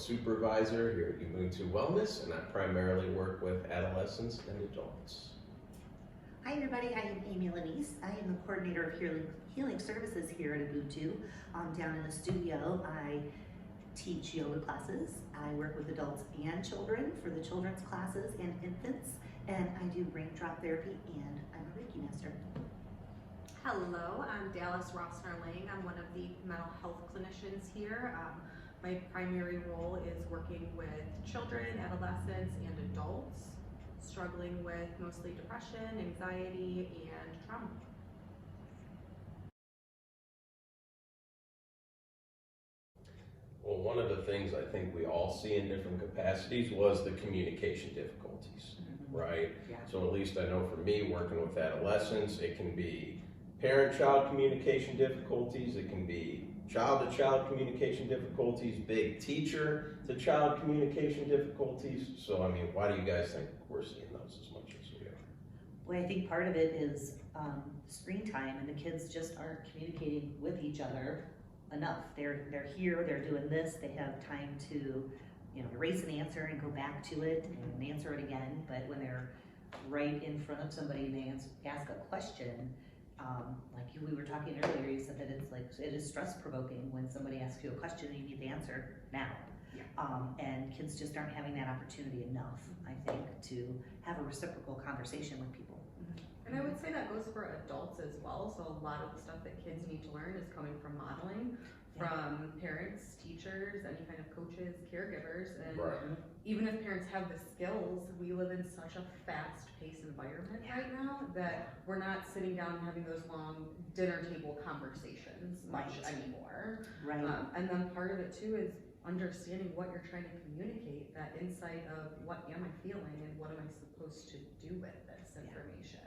supervisor here at Ubuntu Wellness, and I primarily work with adolescents and adults. Hi everybody, I am Amy Lanese. I am the coordinator of healing services here at Ubuntu. Down in the studio, I teach yoga classes. I work with adults and children for the children's classes and infants, and I do brain drop therapy, and I'm a Reiki master. Hello, I'm Dallas Roessner. I'm one of the mental health clinicians here. My primary role is working with children, adolescents, and adults struggling with mostly depression, anxiety, and trauma. Well, one of the things I think we all see in different capacities was the communication difficulties, right? Yeah. So at least I know for me, working with adolescents, it can be parent-child communication difficulties, it can be child-to-child communication difficulties, big teacher-to-child communication difficulties. So, I mean, why do you guys think we're seeing those as much as we are? Well, I think part of it is screen time, and the kids just aren't communicating with each other enough. They're here, they're doing this, they have time to, erase an answer and go back to it and answer it again. But when they're right in front of somebody and they ask a question, like we were talking earlier, you said that it is stress provoking when somebody asks you a question and you need the answer now. Yeah. And kids just aren't having that opportunity enough, I think, to have a reciprocal conversation with people. And I would say that goes for adults as well. So a lot of the stuff that kids need to learn is coming from modeling, from parents, teachers, any kind of coaches, caregivers. And even if parents have the skills, we live in such a fast-paced environment right now that we're not sitting down and having those long dinner table conversations much anymore. Right. And then part of it too is understanding what you're trying to communicate, that insight of what am I feeling and what am I supposed to do with this information.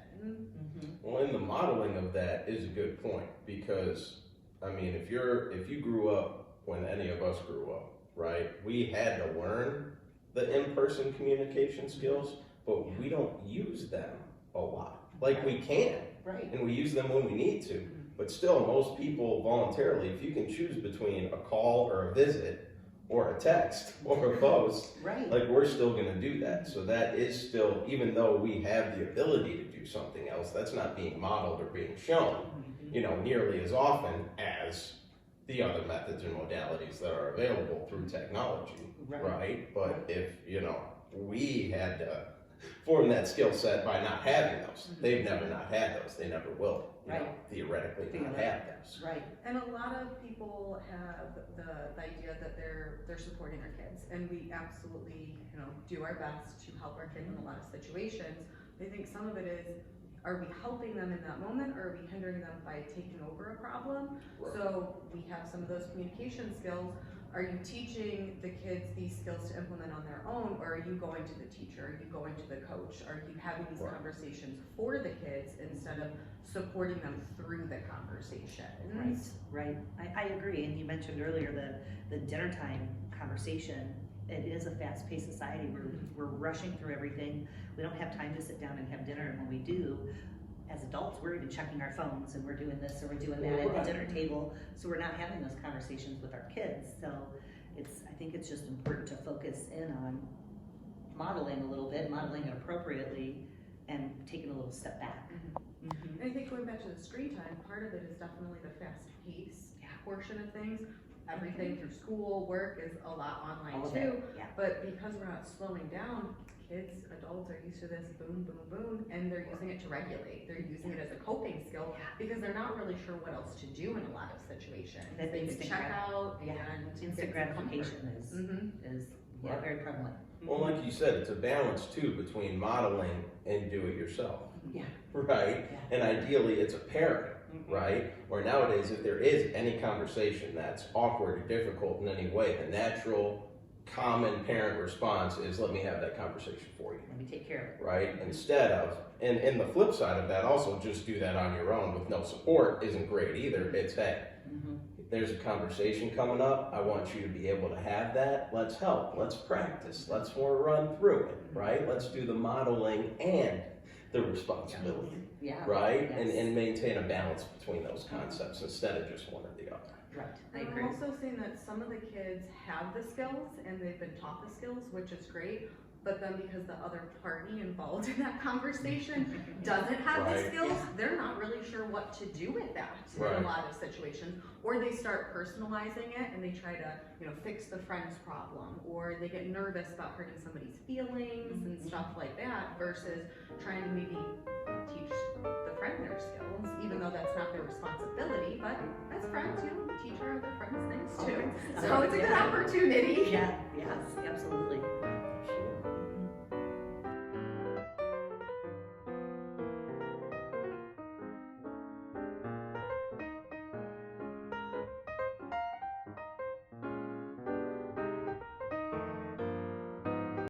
Well, and the modeling of that is a good point, because I mean, if you grew up when any of us grew up, right, we had to learn the in-person communication skills, but we don't use them a lot. Like we can, and we use them when we need to, but still most people voluntarily, if you can choose between a call or a visit or a text or a post, like we're still gonna do that. So that is still, even though we have the ability to do something else, that's not being modeled or being shown, nearly as often as the other methods and modalities that are available through technology, right? But if, we had to form that skill set by not having those. They've never not had those. They never will, theoretically not have those. And a lot of people have the idea that they're supporting their kids, and we absolutely, do our best to help our kids in a lot of situations. I think some of it is, are we helping them in that moment, or are we hindering them by taking over a problem? So we have some of those communication skills. Are you teaching the kids these skills to implement on their own, or are you going to the teacher? Are you going to the coach? Are you having these conversations for the kids instead of supporting them through the conversation? Right. I agree. And you mentioned earlier the dinner time conversation. It is a fast-paced society. We're rushing through everything. We don't have time to sit down and have dinner, and when we do, as adults, we're even checking our phones and we're doing this or we're doing that at the dinner table. So we're not having those conversations with our kids. So I think it's just important to focus in on modeling a little bit, modeling it appropriately, and taking a little step back. And I think going back to the screen time, part of it is definitely the fast pace portion of things. Everything through school, work is a lot online too. But because we're not slowing down, kids, adults are used to this boom, boom, boom, and they're using it to regulate. They're using it as a coping skill because they're not really sure what else to do in a lot of situations. They can check out and instant gratification is very prevalent. Well, like you said, it's a balance too between modeling and do it yourself. Right? And ideally it's a pairing, right? Or nowadays, if there is any conversation that's awkward or difficult in any way, the natural, common parent response is, let me have that conversation for you. Let me take care of it. Right? Instead of, and the flip side of that also, just do that on your own with no support isn't great either. It's, hey, there's a conversation coming up. I want you to be able to have that. Let's help. Let's practice. Let's more run through it, right? Let's do the modeling and the responsibility, right? And maintain a balance between those concepts instead of just one or the other. Right, I And agree. I'm also seeing that some of the kids have the skills and they've been taught the skills, which is great. But then because the other party involved in that conversation doesn't have the Right. skills, they're not really sure what to do with that Right. in a lot of situations. Or they start personalizing it and they try to, fix the friend's problem, or they get nervous about hurting somebody's feelings and stuff like that, versus trying to maybe teach the friend their skills, even though that's not their responsibility. But as friends, teach our other friends things too. So it's a good opportunity. Yeah, yes, absolutely.